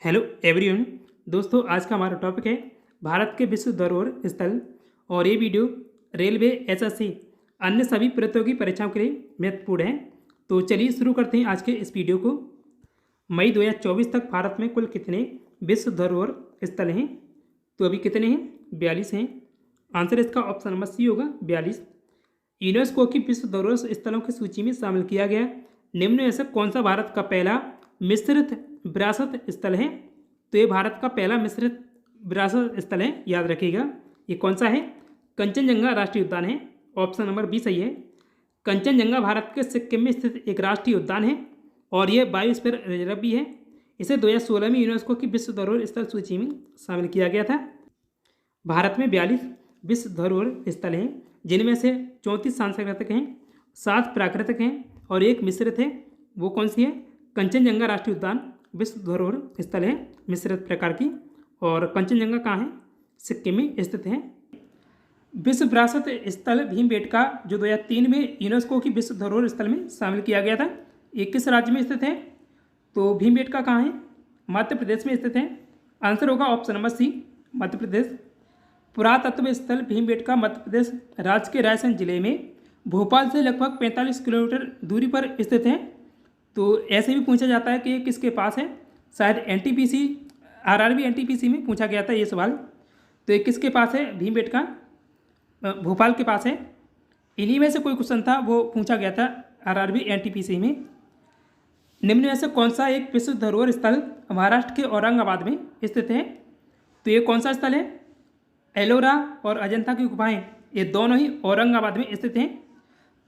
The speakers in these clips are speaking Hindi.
Hello everyone. दोस्तों, आज का हमारा टॉपिक है भारत के विश्व धरोहर स्थल। और ये वीडियो रेलवे, एसएससी अन्य सभी प्रतियोगी परीक्षाओं के लिए महत्वपूर्ण है। तो चलिए शुरू करते हैं आज के इस वीडियो को। मई 2024 तक भारत में कुल कितने विश्व धरोहर स्थल हैं? तो अभी कितने हैं? 42 हैं। आंसर इसका ऑप्शन नंबर सी होगा, 42। यूनेस्को की विश्व धरोहर स्थलों की सूची में शामिल किया गया निम्न में से कौन सा भारत का पहला मिश्रित विरासत स्थल है? तो ये भारत का पहला मिश्रित विरासत स्थल है, याद रखिएगा। ये कौन सा है? कंचनजंगा राष्ट्रीय उद्यान है। ऑप्शन नंबर बी सही है। कंचनजंगा भारत के सिक्किम में स्थित एक राष्ट्रीय उद्यान है और ये बायोस्फीयर रिजर्व भी है। इसे 2016 में यूनेस्को की विश्व धरोहर स्थल सूची में शामिल किया गया था। भारत में 42 विश्व धरोहर स्थल हैं, जिनमें से 34 सांस्कृतिक हैं, 7 प्राकृतिक हैं और एक मिश्रित है। वो कौन सी है? कंचनजंगा राष्ट्रीय उद्यान विश्व धरोहर स्थल है मिश्रित प्रकार की। और कंचनजंगा कहाँ है? सिक्किम में स्थित है। विश्व विरासत स्थल भीमबेटका जो 2003 में यूनेस्को की विश्व धरोहर स्थल में शामिल किया गया था, ये किस राज्य में स्थित है? तो भीमबेटका कहाँ है? मध्य प्रदेश में स्थित है। आंसर होगा ऑप्शन नंबर सी, मध्य प्रदेश। पुरातत्व स्थल भीमबेटका मध्य प्रदेश राज्य के रायसेन जिले में भोपाल से लगभग 45 किलोमीटर दूरी पर स्थित है। तो ऐसे भी पूछा जाता है कि ये किसके पास है? शायद एनटीपीसी, आरआरबी एनटीपीसी में पूछा गया था ये सवाल। तो ये किसके पास है? भीमबेटका भोपाल के पास है। इन्हीं में से कोई क्वेश्चन था, वो पूछा गया था आरआरबी एनटीपीसी में। निम्न में से कौन सा एक विश्व धरोहर स्थल महाराष्ट्र के औरंगाबाद में स्थित है? तो ये कौन सा स्थल है? एलोरा और अजंता की गुफाएं, ये दोनों ही औरंगाबाद में स्थित हैं।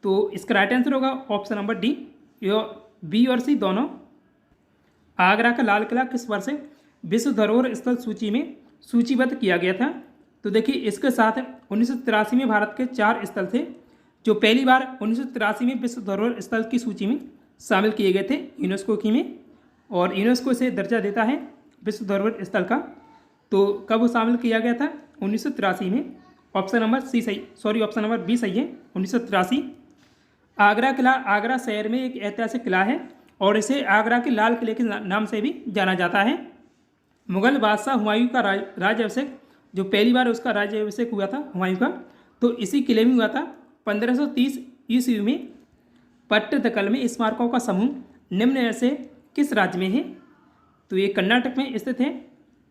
तो इसका राइट आंसर होगा ऑप्शन नंबर डी, बी और सी दोनों। आगरा का लाल किला किस वर्ष विश्व धरोहर स्थल सूची में सूचीबद्ध किया गया था? तो देखिए, इसके साथ 1983 में भारत के 4 स्थल थे जो पहली बार 1983 में विश्व धरोहर स्थल की सूची में शामिल किए गए थे यूनेस्को की में। और यूनेस्को से दर्जा देता है विश्व धरोहर स्थल का। तो कब वो शामिल किया गया था? 1983 में। ऑप्शन नंबर सी सही, सॉरी ऑप्शन नंबर बी सही है, 1983। आगरा किला आगरा शहर में एक ऐतिहासिक किला है और इसे आगरा के लाल किले के नाम से भी जाना जाता है। मुगल बादशाह हुमायूं का राज्याभिषेक, जो पहली बार उसका राज्याभिषेक हुआ था हुमायूं का, तो इसी किले में हुआ था 1530 ईस्वी में। पट्टदकल में स्मारकों का समूह निम्न में से किस राज्य में है? तो ये कर्नाटक में स्थित है।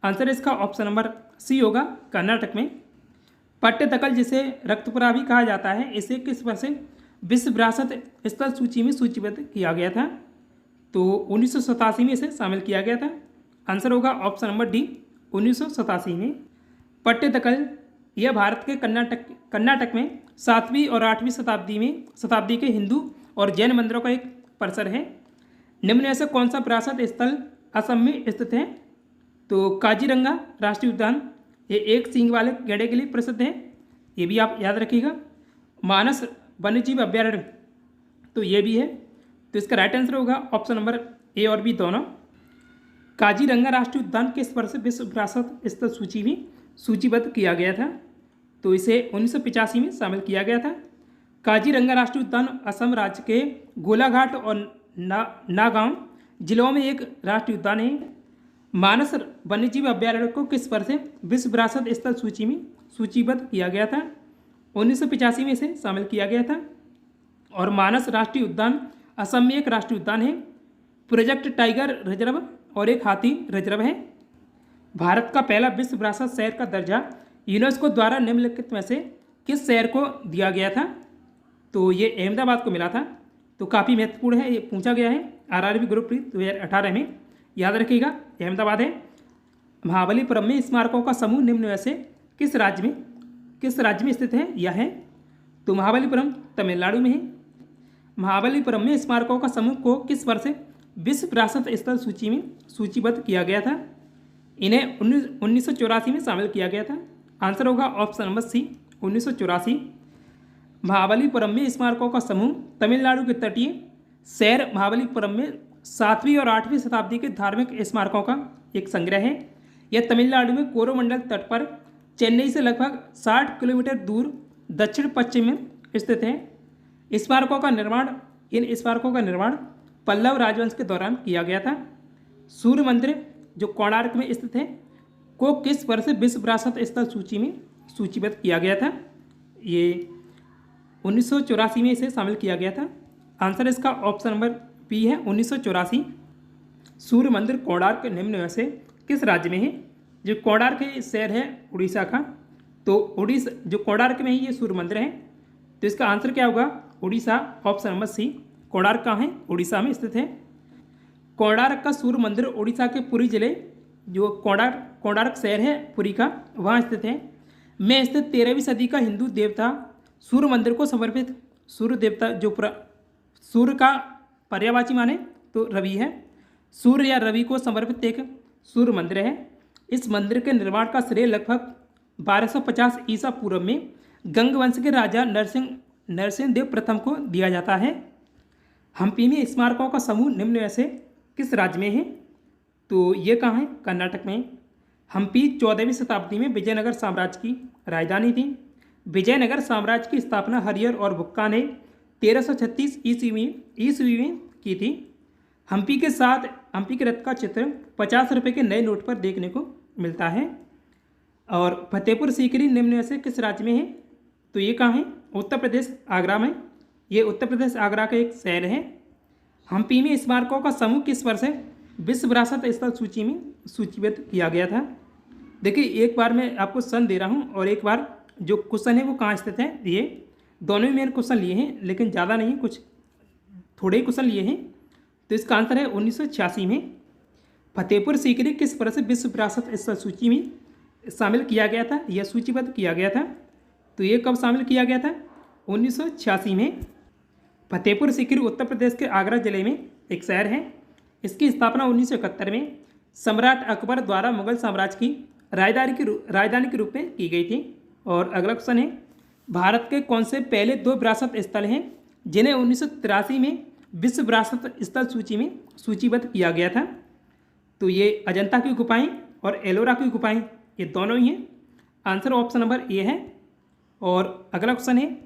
आंसर इसका ऑप्शन नंबर सी होगा, कर्नाटक में। पट्टदकल, जिसे रक्तपुरा भी कहा जाता है, इसे किस वर्ष विश्व विरासत स्थल सूची में सूचीबद्ध किया गया था? तो 1987 में इसे शामिल किया गया था। आंसर होगा ऑप्शन नंबर डी, 1987 में। पट्टदकल यह भारत के कर्नाटक में 7वीं और 8वीं शताब्दी के हिंदू और जैन मंदिरों का एक परिसर है। निम्न में से कौन सा विरासत स्थल असम में स्थित है? तो काजीरंगा राष्ट्रीय उद्यान, ये एक सींग वाले गैंडे के लिए प्रसिद्ध है, ये भी आप याद रखिएगा। मानस वन्यजीव अभ्यारण्य, तो ये भी है। तो इसका राइट आंसर होगा ऑप्शन नंबर ए और बी दोनों। काजीरंगा राष्ट्रीय उद्यान किस वर्ष विश्व विरासत स्थल सूची में सूचीबद्ध किया गया था? तो इसे 1985 में शामिल किया गया था। काजीरंगा राष्ट्रीय उद्यान असम राज्य के गोलाघाट और नागांव जिलों में एक राष्ट्रीय उद्यान है। मानस वन्यजीव अभ्यारण्य को किस वर्ष विश्व विरासत स्थल सूची में सूचीबद्ध किया गया था? 1985 में इसे शामिल किया गया था। और मानस राष्ट्रीय उद्यान असम में एक राष्ट्रीय उद्यान है, प्रोजेक्ट टाइगर रिजर्व और एक हाथी रिजर्व है। भारत का पहला विश्व विरासत शहर का दर्जा यूनेस्को द्वारा निम्नलिखित में से किस शहर को दिया गया था? तो ये अहमदाबाद को मिला था। तो काफ़ी महत्वपूर्ण है, ये पूछा गया है आरआरबी ग्रुप 2018 में, याद रखिएगा अहमदाबाद है। महाबलीपुरम में स्मारकों का समूह निम्न में से किस राज्य में स्थित है? यह है, तो महाबलीपुरम तमिलनाडु में है। महाबलीपुरम में स्मारकों का समूह को किस वर्ष विश्व विरासत स्थल सूची में सूचीबद्ध किया गया था? इन्हें 1984 में शामिल किया गया था। आंसर होगा ऑप्शन नंबर सी, 1984। महाबलीपुरम में स्मारकों का समूह तमिलनाडु के तटीय शहर महाबलीपुरम में 7वीं और 8वीं शताब्दी के धार्मिक स्मारकों का एक संग्रह है। यह तमिलनाडु में कोरोमंडल तट पर चेन्नई से लगभग 60 किलोमीटर दूर दक्षिण पश्चिम में स्थित है। इन स्मारकों का निर्माण पल्लव राजवंश के दौरान किया गया था। सूर्य मंदिर जो कोणार्क में स्थित है, को किस वर्ष विश्व विरासत स्थल सूची में सूचीबद्ध किया गया था? ये 1984 में इसे शामिल किया गया था। आंसर इसका ऑप्शन नंबर बी है 1984। सूर्य मंदिर कोणार्क निम्न में से किस राज्य में है? जो कोणार्क है शहर है उड़ीसा का, तो उड़ीसा जो कोणार्क में ही ये सूर्य मंदिर है, तो इसका आंसर क्या होगा? Orissa, option number C. Konark कहाँ है? उड़ीसा में स्थित है। कोणार्क का सूर्य मंदिर उड़ीसा के पुरी जिले, जो कोणार्क शहर है पुरी का, वहाँ स्थित है। में स्थित 13वीं सदी का हिंदू देवता सूर्य मंदिर को समर्पित सूर्य देवता जो सूर्य का पर्यायवाची माने तो रवि है, सूर्य या रवि को समर्पित एक सूर्य मंदिर है। इस मंदिर के निर्माण का श्रेय लगभग 1250 ईसा पूर्व में गंग वंश के राजा नरसिंह देव प्रथम को दिया जाता है। हम्पी में स्मारकों का समूह निम्न में से किस राज्य में है? तो ये कहाँ है? कर्नाटक में। हम्पी 14वीं शताब्दी में विजयनगर साम्राज्य की राजधानी थी। विजयनगर साम्राज्य की स्थापना हरिहर और बुक्का ने 1336 ईस्वी में की थी। हम्पी के रथ का चित्र 50 रुपये के नए नोट पर देखने को मिलता है। और फतेहपुर सीकरी निम्न में से किस राज्य में है? तो ये कहाँ है? उत्तर प्रदेश, आगरा में। ये उत्तर प्रदेश आगरा का एक शहर है। हम्पी में स्मारकों का समूह किस वर्ष विश्व विरासत स्थल सूची में सूचीबद्ध किया गया था? देखिए, एक बार मैं आपको सन दे रहा हूँ और एक बार जो क्वेश्चन है वो कहाँ स्थित है, ये दोनों ही मैंने क्वेश्चन लिए हैं, लेकिन ज़्यादा नहीं, कुछ थोड़े ही क्वेश्चन लिए हैं। तो इसका आंसर है 1986 में। फतेहपुर सीकरी किस वर्ष विश्व विरासत स्थल सूची में शामिल किया गया था या सूचीबद्ध किया गया था? तो ये कब शामिल किया गया था? 1986 में। फतेहपुर सीकरी उत्तर प्रदेश के आगरा जिले में एक शहर है। इसकी स्थापना 1971 में सम्राट अकबर द्वारा मुगल साम्राज्य की राजधानी के रूप में की गई थी। और अगला क्वेश्चन है, भारत के कौन से पहले 2 विरासत स्थल हैं जिन्हें 1983 में विश्व विरासत स्थल सूची में सूचीबद्ध किया गया था? तो ये अजंता की गुफाएं और एलोरा की गुफाएं, ये दोनों ही हैं। आंसर ऑप्शन नंबर ए है। और अगला क्वेश्चन है,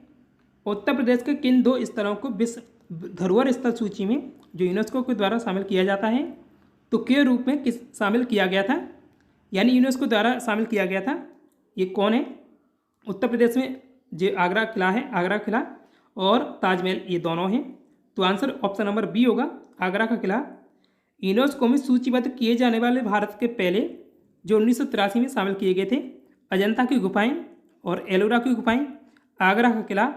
उत्तर प्रदेश के किन 2 स्थलों को विश्व धरोहर स्थल सूची में जो यूनेस्को के द्वारा शामिल किया जाता है, तो के रूप में किस शामिल किया गया था, यानी यूनेस्को द्वारा शामिल किया गया था? ये कौन है? उत्तर प्रदेश में जो आगरा किला है, आगरा किला और ताजमहल, ये दोनों हैं। तो आंसर ऑप्शन नंबर बी होगा, आगरा का किला। यूनेस्को में सूचीबद्ध किए जाने वाले भारत के पहले जो 1983 में शामिल किए गए थे, अजंता की गुफाएं और एलोरा की गुफाएं, आगरा का किला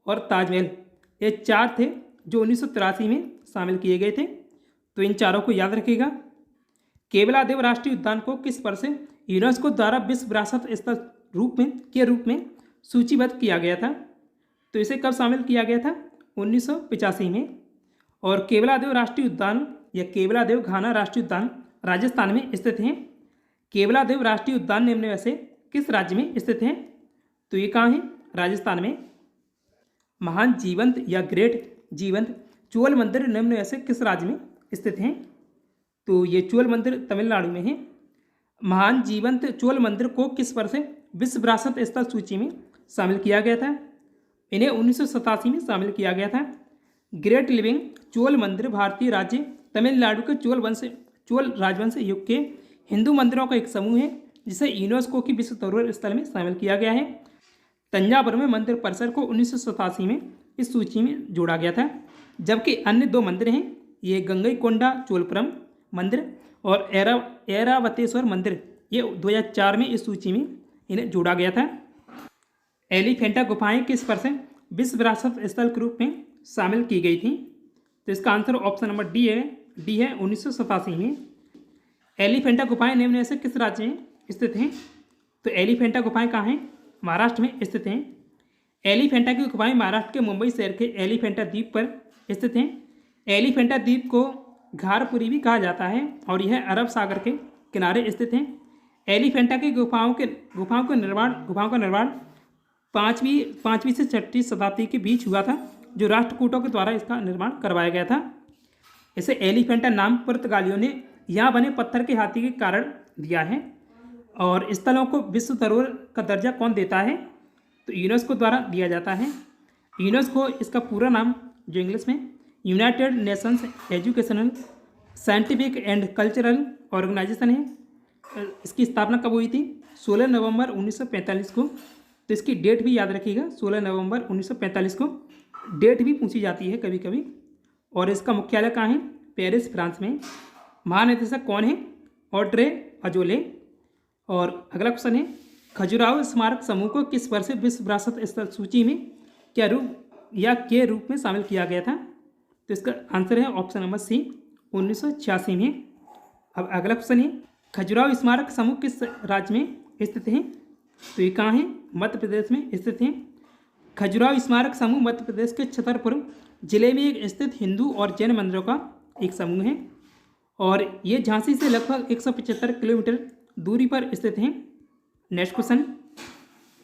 और ताजमहल, ये 4 थे जो 1983 में शामिल किए गए थे। तो इन चारों को याद रखिएगा। केवलादेव राष्ट्रीय उद्यान को किस वर्ष यूनेस्को द्वारा विश्व विरासत स्थल के रूप में सूचीबद्ध किया गया था? तो इसे कब शामिल किया गया था? 1985 में। और केवलादेव राष्ट्रीय उद्यान या केवलादेव घाना राष्ट्रीय उद्यान राजस्थान में स्थित हैं। केवलादेव राष्ट्रीय उद्यान निम्न में से किस राज्य में स्थित है? तो ये कहाँ है? राजस्थान में। महान जीवंत या ग्रेट जीवंत चोल मंदिर निम्न में से किस राज्य में स्थित हैं? तो ये चोल मंदिर तमिलनाडु में है। महान जीवंत चोल मंदिर को किस वर्ष विश्व विरासत स्थल सूची में शामिल किया गया था? इन्हें 1987 में शामिल किया गया था। ग्रेट लिविंग चोल मंदिर भारतीय राज्य तमिलनाडु के चोल राजवंश युग के हिंदू मंदिरों का एक समूह है जिसे यूनेस्को की विश्व धरोहर स्थल में शामिल किया गया है। तंजावुर में मंदिर परिसर को 1987 में इस सूची में जोड़ा गया था। जबकि अन्य 2 मंदिर हैं, ये गंगईकोंडा चोलपुरम मंदिर और ऐरावतेश्वर मंदिर, ये 2004 में इस सूची में इन्हें जोड़ा गया था। एलिफेंटा गुफाएं किस वर्ष विश्व विरासत स्थल के रूप में शामिल की गई थी? तो इसका आंसर ऑप्शन नंबर डी है 1987 में। एलिफेंटा गुफाएं निम्न में से किस राज्य में स्थित हैं? तो एलिफेंटा गुफाएं कहाँ हैं? महाराष्ट्र में स्थित हैं। एलिफेंटा की गुफाएं महाराष्ट्र के मुंबई शहर के एलिफेंटा द्वीप पर स्थित हैं। एलिफेंटा द्वीप को घारपुरी भी कहा जाता है और यह अरब सागर के किनारे स्थित हैं। एलिफेंटा की गुफाओं का निर्माण 5वीं से 6वीं शताब्दी के बीच हुआ था, जो राष्ट्रकूटों के द्वारा इसका निर्माण करवाया गया था। इसे एलिफेंटा नाम पुर्तगालियों ने यहाँ बने पत्थर के हाथी के कारण दिया है। और स्थलों को विश्व धरोहर का दर्जा कौन देता है? तो यूनेस्को द्वारा दिया जाता है। यूनेस्को, इसका पूरा नाम जो इंग्लिश में United Nations Educational Scientific and Cultural Organization है। इसकी स्थापना कब हुई थी? 16 नवंबर 1945 को। तो इसकी डेट भी याद रखिएगा, 16 नवंबर 1945 को। डेट भी पूछी जाती है कभी कभी। और इसका मुख्यालय कहाँ है? पेरिस, फ्रांस में। महानिदेशक कौन है? Audrey Azoulay. और अगला क्वेश्चन है, खजुराहो स्मारक समूह को किस वर्ष विश्व विरासत स्थल सूची में क्या रूप या के रूप में शामिल किया गया था? तो इसका आंसर है ऑप्शन नंबर सी, 1986 में। अब अगला क्वेश्चन है, खजुराहो स्मारक समूह किस राज्य में स्थित है? तो ये कहाँ है? मध्य प्रदेश में स्थित है। खजुराहो स्मारक समूह मध्य प्रदेश के छतरपुर जिले में एक स्थित हिंदू और जैन मंदिरों का एक समूह है और ये झांसी से लगभग 175 किलोमीटर दूरी पर स्थित है। नेक्स्ट क्वेश्चन,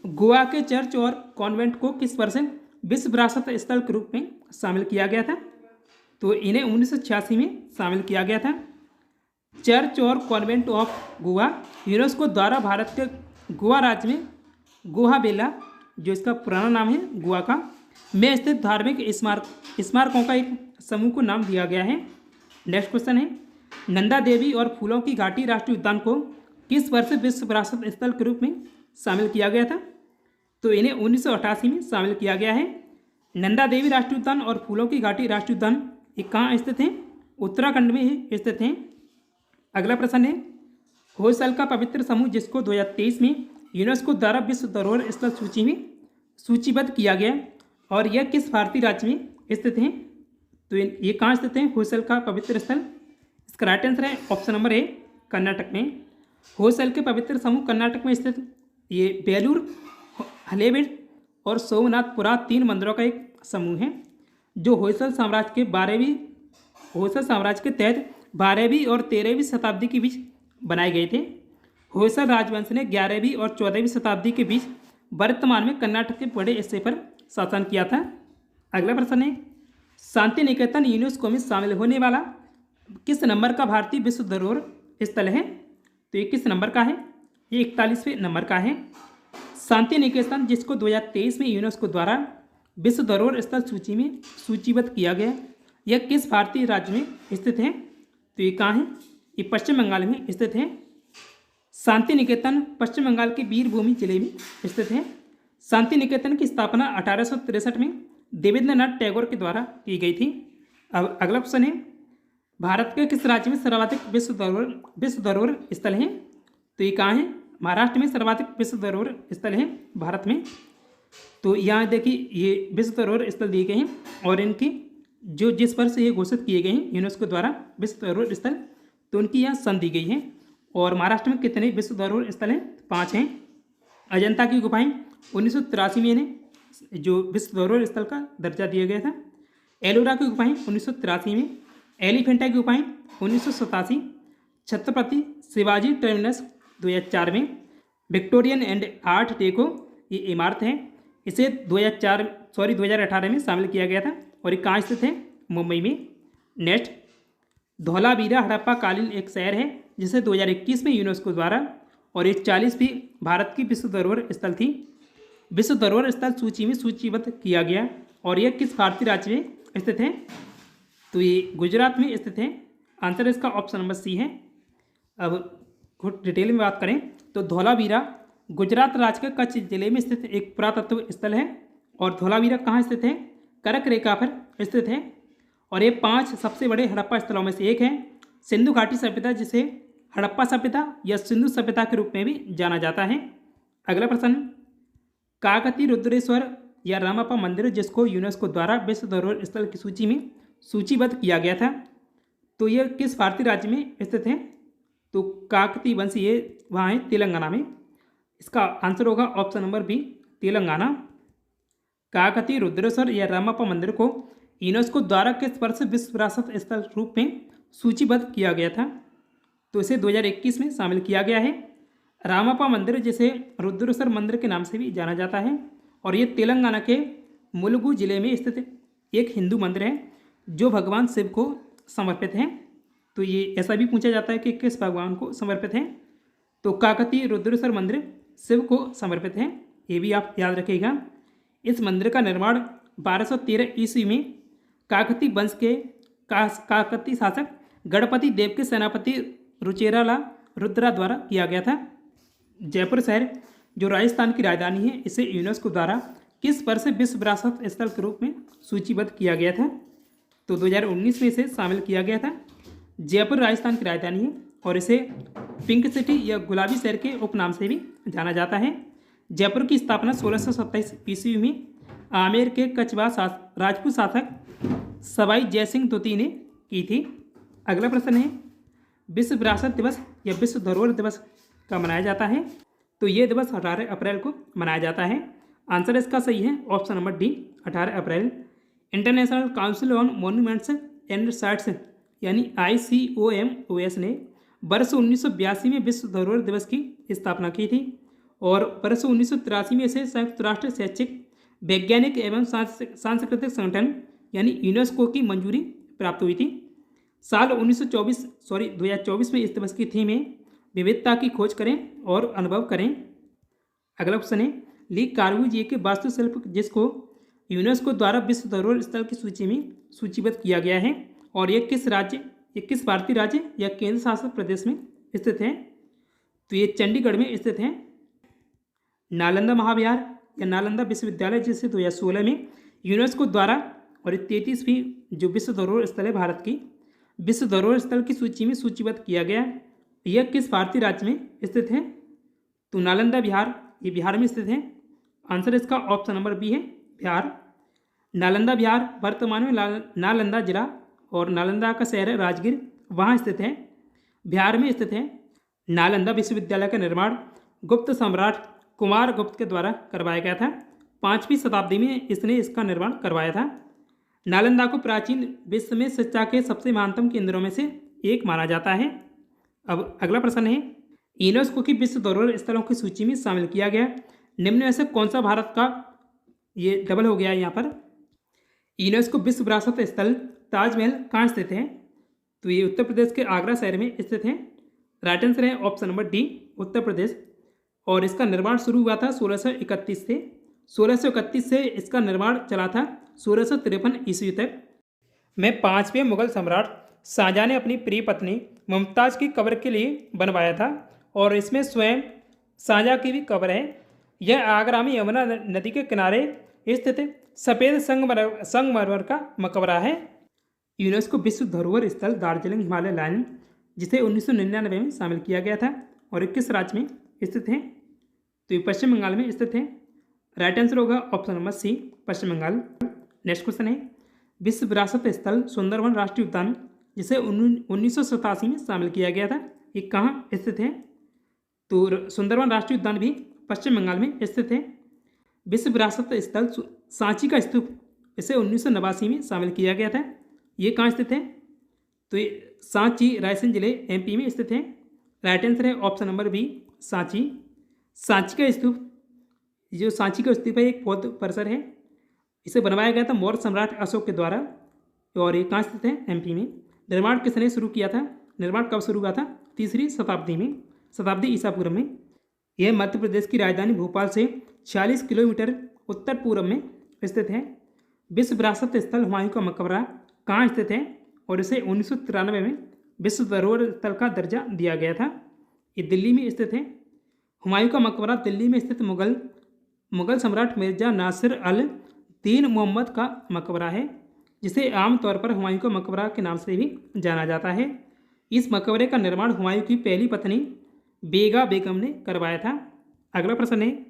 गोवा के चर्च और कॉन्वेंट को किस वर्ष विश्व विरासत स्थल के रूप में शामिल किया गया था? तो इन्हें 1986 में शामिल किया गया था। चर्च और कॉन्वेंट ऑफ गोवा यूनेस्को द्वारा भारत के गोवा राज्य में गोहाबेला, जो इसका पुराना नाम है गोवा का, में स्थित धार्मिक स्मारकों का एक समूह को नाम दिया गया है। नेक्स्ट क्वेश्चन है, नंदा देवी और फूलों की घाटी राष्ट्रीय उद्यान को किस वर्ष विश्व विरासत स्थल के रूप में शामिल किया गया था? तो इन्हें 1988 में शामिल किया गया है। नंदा देवी राष्ट्रीय उद्यान और फूलों की घाटी राष्ट्रीय उद्यान ये कहाँ स्थित हैं? उत्तराखंड में स्थित हैं। अगला प्रश्न है, होयसल का पवित्र समूह जिसको 2023 में यूनेस्को द्वारा विश्व धरोहर स्थल सूची में सूचीबद्ध किया गया और यह किस भारतीय राज्य में स्थित है? तो ये कहाँ स्थित है होयसल का पवित्र स्थल? इसका राइट आंसर है ऑप्शन नंबर ए, कर्नाटक में। होयसल के पवित्र समूह कर्नाटक में स्थित ये बेलूर, हलेबीड और सोमनाथपुरा 3 मंदिरों का एक समूह है जो होयसल साम्राज्य के तहत 12वीं और 13वीं शताब्दी के बीच बनाए गए थे। होयसल राजवंश ने 11वीं और 14वीं शताब्दी के बीच वर्तमान में कर्नाटक के बड़े हिस्से पर शासन किया था। अगला प्रश्न है, शांति निकेतन यूनेस्को में शामिल होने वाला किस नंबर का भारतीय विश्व धरोहर स्थल है? तो ये किस नंबर का है? ये 41वें नंबर का है। शांति निकेतन जिसको 2023 में यूनेस्को द्वारा विश्व धरोहर स्थल सूची में सूचीबद्ध किया गया, यह किस भारतीय राज्य में स्थित है? तो ये कहाँ है? ये पश्चिम बंगाल में स्थित है। शांति निकेतन पश्चिम बंगाल के वीरभूमि जिले में स्थित है। शांति निकेतन की स्थापना 1863 में देवेंद्रनाथ टैगोर के द्वारा की गई थी। अब अगला क्वेश्चन है, भारत के किस राज्य में सर्वाधिक विश्व धरोहर स्थल हैं? तो ये कहाँ है? महाराष्ट्र में सर्वाधिक विश्व धरोहर स्थल हैं भारत में। तो यहाँ देखिए ये विश्व धरोहर स्थल दिए गए हैं और इनकी जो जिस वर्ष ये घोषित किए गए हैं यूनेस्को द्वारा विश्व धरोहर स्थल, तो उनकी यहाँ सन दी गई है। और महाराष्ट्र में कितने विश्व धरोहर स्थल हैं? 5 हैं। अजंता की गुफाएं 1983 में इन्हें जो विश्व धरोहर स्थल का दर्जा दिया गया था। एलोरा की गुफाएं 1983 में। एलिफेंटा की गुफाएं 1987। छत्रपति शिवाजी टर्मिनस 2004 में। विक्टोरियन एंड आर्ट डेको ये इमारत है, इसे 2018 में शामिल किया गया था और ये कहाँ स्थित है? मुंबई में। नेक्स्ट, धौलावीरा हड़प्पा कालीन एक शहर है जिसे 2021 में यूनेस्को द्वारा और ये 40वीं भारत की विश्व धरोहर स्थल थी, विश्व धरोहर स्थल सूची में सूचीबद्ध किया गया और यह किस भारतीय राज्य में स्थित है? तो ये गुजरात में स्थित है। आंसर इसका ऑप्शन नंबर सी है। अब कुछ डिटेल में बात करें तो धौलावीरा गुजरात राज्य के कच्छ जिले में स्थित एक पुरातत्व स्थल है और धौलावीरा कहाँ स्थित है? कर्क रेखा पर स्थित है और ये 5 सबसे बड़े हड़प्पा स्थलों में से एक है। सिंधु घाटी सभ्यता जिसे हड़प्पा सभ्यता या सिंधु सभ्यता के रूप में भी जाना जाता है। अगला प्रश्न, काकती रुद्रेश्वर या रामप्पा मंदिर जिसको यूनेस्को द्वारा विश्व धरोहर स्थल की सूची में सूचीबद्ध किया गया था, तो यह किस भारतीय राज्य में स्थित है? तो काकती वंश ये वहाँ है तेलंगाना में। इसका आंसर होगा option number B, Telangana. Kakati Rudreshwar या रामप्पा मंदिर को यूनेस्को द्वारा किस वर्ष विश्व विरासत स्थल रूप में सूचीबद्ध किया गया था? तो इसे 2021 में शामिल किया गया है। रामप्पा मंदिर जिसे रुद्रेश्वर मंदिर के नाम से भी जाना जाता है और ये तेलंगाना के मुलुगु जिले में स्थित एक हिंदू मंदिर है जो भगवान शिव को समर्पित है। तो ये ऐसा भी पूछा जाता है कि किस भगवान को समर्पित है? तो काकती रुद्रेश्वर मंदिर शिव को समर्पित है, ये भी आप याद रखिएगा। इस मंदिर का निर्माण 1213 ईस्वी में काकती वंश के काकती शासक गणपति देव के सेनापति रुचेराला रुद्रा द्वारा किया गया था। जयपुर शहर जो राजस्थान की राजधानी है, इसे यूनेस्को द्वारा किस वर्ष विश्व विरासत स्थल के रूप में सूचीबद्ध किया गया था? तो 2019 में इसे शामिल किया गया था। जयपुर राजस्थान की राजधानी है और इसे पिंक सिटी या गुलाबी शहर के उपनाम से भी जाना जाता है। जयपुर की स्थापना 1627 ईस्वी में आमेर के कछवा राजपूत शासक सवाई जयसिंह द्वितीय ने की थी। अगला प्रश्न है, विश्व विरासत दिवस या विश्व धरोहर दिवस कब मनाया जाता है? तो ये दिवस 18 अप्रैल को मनाया जाता है। आंसर इसका सही है option number D, 18 April. International council on monuments and sites यानी ICOMOS ने वर्ष 1982 में विश्व धरोहर दिवस की स्थापना की थी और वर्ष 1983 में इसे संयुक्त राष्ट्र शैक्षिक वैज्ञानिक एवं सांस्कृतिक संगठन यानी यूनेस्को की मंजूरी प्राप्त हुई थी। साल 2024 में इस दिवस की थीम है विविधता की खोज करें और अनुभव करें। अगला क्वेश्चन है, ली कार्बूजिए के वास्तुशिल्प जिसको यूनेस्को द्वारा विश्व धरोहर स्थल की सूची में सूचीबद्ध किया गया है और यह किस भारतीय राज्य या केंद्र शासित प्रदेश में स्थित है? तो ये चंडीगढ़ में स्थित है। नालंदा महाविहार या नालंदा विश्वविद्यालय जिसे 2016 में यूनेस्को द्वारा और 33वीं जो विश्व धरोहर स्थल है भारत की विश्व धरोहर स्थल की सूची में सूचीबद्ध किया गया। यह किस भारतीय राज्य में स्थित है? तो नालंदा बिहार, ये बिहार में स्थित है। आंसर इसका ऑप्शन नंबर बी है, बिहार। नालंदा बिहार वर्तमान में नालंदा जिला और नालंदा का शहर है राजगीर, वहाँ स्थित है, बिहार में स्थित है। नालंदा विश्वविद्यालय का निर्माण गुप्त सम्राट कुमार गुप्त के द्वारा करवाया गया था। 5वीं शताब्दी में इसने इसका निर्माण करवाया था। नालंदा को प्राचीन विश्व में शिक्षा के सबसे महानतम केंद्रों में से एक माना जाता है। अब अगला प्रश्न है, यूनेस्को की विश्व धरोहर स्थलों की सूची में शामिल किया गया निम्न में से कौन सा भारत का, ये डबल हो गया यहाँ पर, यूनेस्को विश्व विरासत स्थल ताजमहल कहाँ स्थित है? तो ये उत्तर प्रदेश के आगरा शहर में स्थित है। राइट आंसर है option number D, Uttar Pradesh. और इसका निर्माण शुरू हुआ था 1631 से। 1631 से इसका निर्माण चला था 1653 ईस्वी तक। में 5वें मुगल सम्राट शाहजहां ने अपनी प्रिय पत्नी मुमताज़ की कब्र के लिए बनवाया था और इसमें स्वयं शाहजहां की भी कब्र है। यह आगरा में यमुना नदी के किनारे स्थित सफ़ेद संगमरमर का मकबरा है। यूनेस्को विश्व धरोहर स्थल दार्जिलिंग हिमालय लाइन जिसे 1999 में शामिल किया गया था और किस राज्य में स्थित है? तो ये पश्चिम बंगाल में स्थित है। राइट आंसर होगा ऑप्शन नंबर सी, पश्चिम बंगाल। नेक्स्ट क्वेश्चन है, विश्व विरासत स्थल सुंदरवन राष्ट्रीय उद्यान जिसे 1987 में शामिल किया गया था, ये कहाँ स्थित है? तो सुंदरवन राष्ट्रीय उद्यान भी पश्चिम बंगाल में स्थित है। विश्व विरासत स्थल सांची का स्तूप इसे 1989 में शामिल किया गया था, ये कहाँ स्थित है? तो ये सांची रायसेन जिले MP में स्थित है। राइट आंसर है option number B, Sanchi. Sanchi का स्तूप, जो सांची का स्तूप है एक बौद्ध परिसर है, इसे बनवाया गया था मौर्य सम्राट अशोक के द्वारा और ये कहाँ स्थित है? MP में। निर्माण किसने शुरू किया था? निर्माण कब शुरू हुआ था? 3री शताब्दी ईसा पूर्व में। यह मध्य प्रदेश की राजधानी भोपाल से 46 किलोमीटर उत्तर पूर्व में स्थित है। विश्व विरासत स्थल हुमायूं का मकबरा कहाँ स्थित है और इसे 1993 में विश्व धरोहर स्थल का दर्जा दिया गया था, ये दिल्ली में स्थित है। हुमायूं का मकबरा दिल्ली में स्थित मुगल सम्राट मिर्जा नासिर अल दीन मोहम्मद का मकबरा है, जिसे आमतौर पर हुमायूं का मकबरा के नाम से भी जाना जाता है। इस मकबरे का निर्माण हुमायूं की पहली पत्नी बेगा बेगम ने करवाया था। अगला प्रश्न है,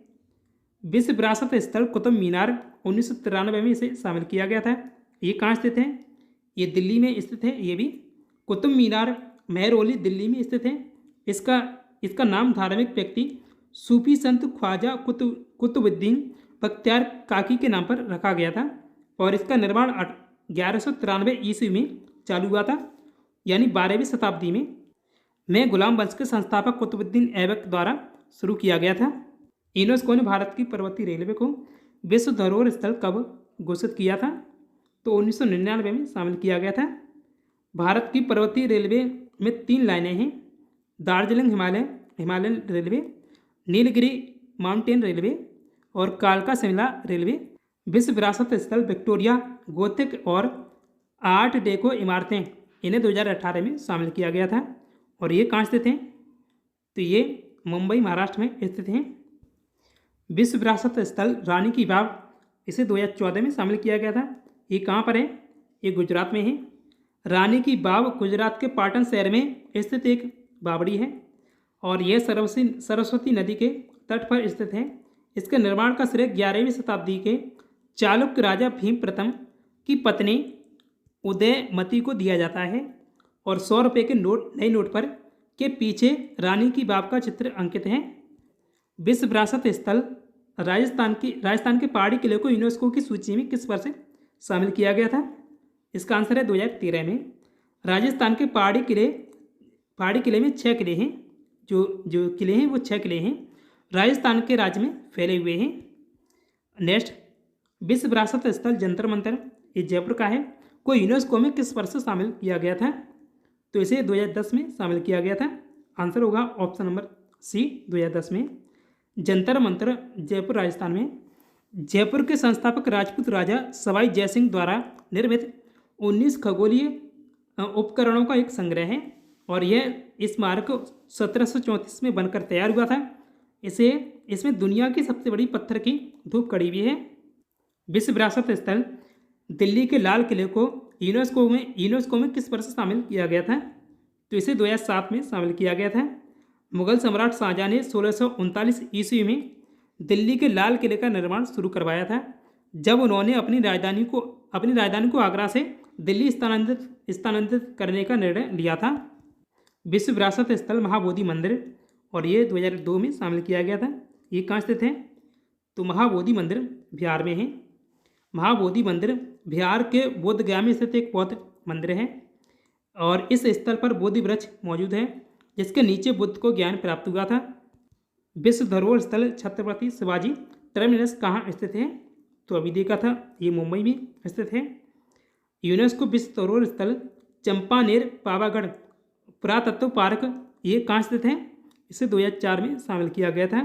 विश्व विरासत स्थल कुतुब मीनार 1993 में इसे शामिल किया गया था, ये कहाँ स्थित है? ये दिल्ली में स्थित है। ये भी कुतुब मीनार महरौली दिल्ली में स्थित है। इसका नाम धार्मिक व्यक्ति सूफी संत ख्वाजा कुतुबुद्दीन बख्तियार काकी के नाम पर रखा गया था और इसका निर्माण 1193 ईस्वी में चालू हुआ था, यानी 12वीं शताब्दी में गुलाम वंश के संस्थापक कुतुबुद्दीन ऐबक द्वारा शुरू किया गया था। यूनेस्को ने भारत की पर्वतीय रेलवे को विश्व धरोहर स्थल कब घोषित किया था? तो 1999 में शामिल किया गया था। भारत की पर्वतीय रेलवे में 3 लाइनें हैं, Darjeeling Himalayan railway, Nilgiri mountain railway और कालका शिमला रेलवे। विश्व विरासत स्थल विक्टोरिया गोथिक और आर्ट डेको इमारतें इन्हें 2018 में शामिल किया गया था। और ये कहाँ स्थित हैं? तो ये मुंबई महाराष्ट्र में स्थित हैं। विश्व विरासत स्थल रानी की बाव, इसे 2014 में शामिल किया गया था। ये कहाँ पर है? ये गुजरात में है। रानी की बाव गुजरात के पाटन शहर में स्थित एक बावड़ी है और यह सरस्वती नदी के तट पर स्थित है। इसके निर्माण का श्रेय 11वीं शताब्दी के चालुक्य राजा भीम प्रथम की पत्नी उदयमती को दिया जाता है। और 100 रुपये के नए नोट पर के पीछे रानी की बाव का चित्र अंकित है। विश्व विरासत स्थल राजस्थान के पहाड़ी किले को यूनेस्को की सूची में किस वर्ष शामिल किया गया था? इसका आंसर है 2013 में। राजस्थान के पहाड़ी किले में 6 किले हैं। जो किले हैं वो 6 किले हैं, राजस्थान के राज्य में फैले हुए हैं। नेक्स्ट, विश्व विरासत स्थल जंतर मंतर, ये जयपुर का है, को यूनेस्को में किस वर्ष शामिल किया गया था? तो इसे 2010 में शामिल किया गया था। आंसर होगा ऑप्शन नंबर सी, 2010 में। जंतर मंतर जयपुर राजस्थान में। जयपुर के संस्थापक राजपूत राजा सवाई जयसिंह द्वारा निर्मित 19 खगोलीय उपकरणों का एक संग्रह है और यह स्मारक 1734 में बनकर तैयार हुआ था। इसमें दुनिया की सबसे बड़ी पत्थर की धूप कड़ी भी है। विश्व विरासत स्थल दिल्ली के लाल किले को यूनेस्को में किस वर्ष शामिल किया गया था? तो इसे 2007 में शामिल किया गया था। मुगल सम्राट शाहजहां ने 1639 ईस्वी में दिल्ली के लाल किले का निर्माण शुरू करवाया था, जब उन्होंने अपनी राजधानी को आगरा से दिल्ली स्थानांतरित करने का निर्णय लिया था। विश्व विरासत स्थल महाबोधि मंदिर, और ये 2002 में शामिल किया गया था। ये कहाँ स्थित है? तो महाबोधि मंदिर बिहार में है। महाबोधि मंदिर बिहार के बोधगया में स्थित एक बौद्ध मंदिर है और इस स्थल पर बोधि वृक्ष मौजूद है जिसके नीचे बुद्ध को ज्ञान प्राप्त हुआ था। विश्व धरोहर स्थल छत्रपति शिवाजी टर्मिनस कहाँ स्थित है? तो अभी देखा था, ये मुंबई में स्थित है। यूनेस्को विश्व धरोहर स्थल चंपानेर पावागढ़ पुरातत्व पार्क, ये कहाँ स्थित है? इसे 2004 में शामिल किया गया था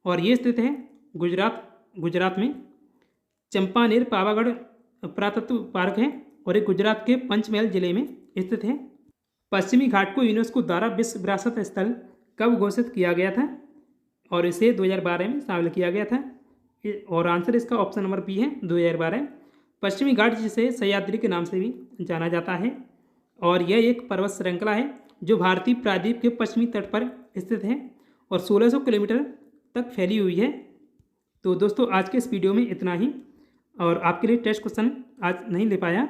और ये स्थित है गुजरात में। चंपानेर पावागढ़ पुरातत्व पार्क है और ये गुजरात के पंचमहल जिले में स्थित है। पश्चिमी घाट को यूनेस्को द्वारा विश्व विरासत स्थल कब घोषित किया गया था? और इसे 2012 में शामिल किया गया था और आंसर इसका ऑप्शन नंबर बी है, 2012। पश्चिमी घाट जिसे सह्याद्री के नाम से भी जाना जाता है और यह एक पर्वत श्रृंखला है जो भारतीय प्रायद्वीप के पश्चिमी तट पर स्थित है और 1600 किलोमीटर तक फैली हुई है। तो दोस्तों आज के इस वीडियो में इतना ही, और आपके लिए टेस्ट क्वेश्चन आज नहीं ले पाया।